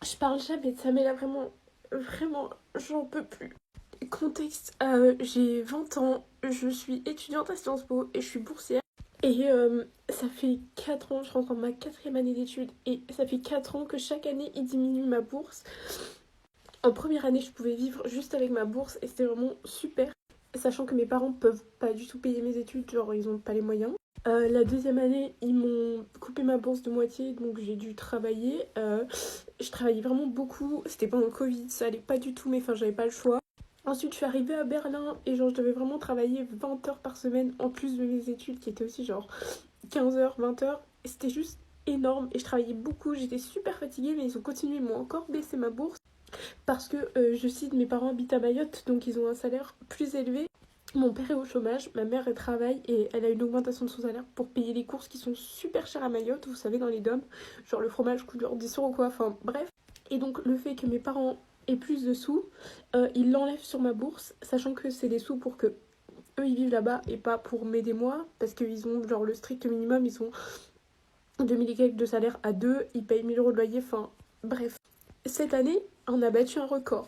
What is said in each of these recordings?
Je parle jamais de ça, mais là vraiment, j'en peux plus. Contexte, j'ai 20 ans, je suis étudiante à Sciences Po et je suis boursière. Et ça fait 4 ans, je rentre dans ma 4e année d'études, et ça fait 4 ans que chaque année, ils diminuent ma bourse. En première année, je pouvais vivre juste avec ma bourse et c'était vraiment super. Sachant que mes parents peuvent pas du tout payer mes études, genre ils ont pas les moyens. La deuxième année, ils m'ont coupé ma bourse de moitié, donc j'ai dû travailler. Je travaillais vraiment beaucoup, c'était pendant le Covid, ça allait pas du tout, mais enfin j'avais pas le choix. Ensuite, je suis arrivée à Berlin et genre je devais vraiment travailler 20 heures par semaine en plus de mes études qui étaient aussi genre 15 heures, 20 heures. Et c'était juste énorme et je travaillais beaucoup, j'étais super fatiguée, mais ils ont continué, ils m'ont encore baissé ma bourse parce que, je cite, mes parents habitent à Mayotte, donc ils ont un salaire plus élevé. Mon père est au chômage, ma mère elle travaille et elle a une augmentation de son salaire pour payer les courses qui sont super chères à Mayotte, vous savez, dans les DOM. Genre le fromage coûte genre 10 € quoi, enfin bref. Et donc le fait que mes parents aient plus de sous, ils l'enlèvent sur ma bourse, sachant que c'est des sous pour que eux ils vivent là-bas et pas pour m'aider moi, parce qu'ils ont genre le strict minimum, ils ont 2000 et quelques de salaire à deux, ils payent 1000 € de loyer, enfin bref. Cette année, on a battu un record.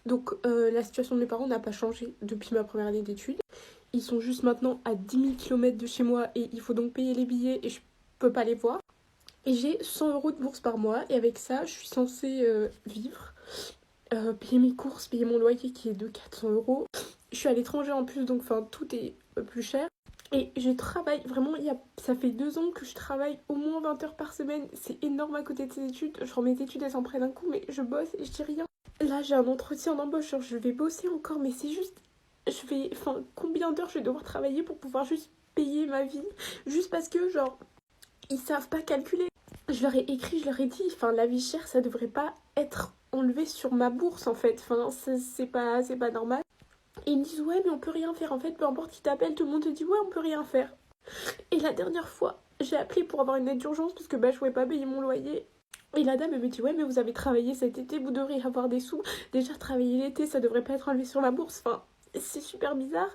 Donc la situation de mes parents n'a pas changé depuis ma première année d'études. Ils sont juste maintenant à 10 000 km de chez moi et il faut donc payer les billets et je peux pas les voir. Et j'ai 100 € de bourse par mois et avec ça, je suis censée vivre, payer mes courses, payer mon loyer qui est de 400 €. Je suis à l'étranger en plus, donc enfin tout est plus cher. Et je travaille vraiment, ça fait 2 ans que je travaille au moins 20 heures par semaine. C'est énorme à côté de ces études. Genre mes études elles s'en prennent un coup, mais je bosse et je dis rien. Là j'ai un entretien d'embauche, genre je vais bosser encore, mais c'est juste, enfin combien d'heures je vais devoir travailler pour pouvoir juste payer ma vie, juste parce que genre ils savent pas calculer. Je leur ai écrit, je leur ai dit, enfin la vie chère ça devrait pas être enlevé sur ma bourse en fait, enfin c'est pas normal. Et ils me disent ouais mais on peut rien faire en fait, peu importe qui t'appelle, tout le monde te dit ouais on peut rien faire. Et la dernière fois j'ai appelé pour avoir une aide d'urgence parce que je pouvais pas payer mon loyer. Et la dame elle me dit ouais mais vous avez travaillé cet été, vous devriez avoir des sous. Déjà travailler l'été ça devrait pas être enlevé sur la bourse, enfin c'est super bizarre.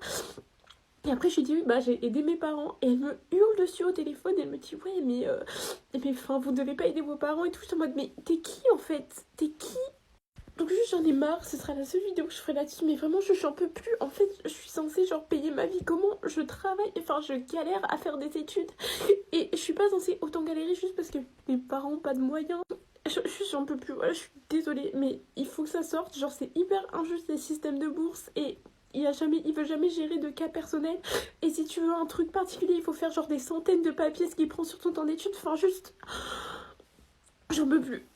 Et après je lui dis oui bah j'ai aidé mes parents et elle me hurle dessus au téléphone, elle me dit ouais mais enfin vous devez pas aider vos parents et tout. Je suis en mode mais t'es qui en fait, t'es qui? Donc juste j'en ai marre, ce sera la seule vidéo que je ferai là-dessus, mais vraiment j'en peux plus. En fait je suis censée genre payer ma vie, comment je travaille, enfin je galère à faire des études et je suis pas censée autant galérer juste parce que mes parents ont pas de moyens. J'en peux plus, voilà, je suis désolée, mais il faut que ça sorte, genre c'est hyper injuste les systèmes de bourse et il veut jamais gérer de cas personnels. Et si tu veux un truc particulier, il faut faire genre des centaines de papiers, ce qui prend sur ton temps d'études, enfin juste, j'en peux plus.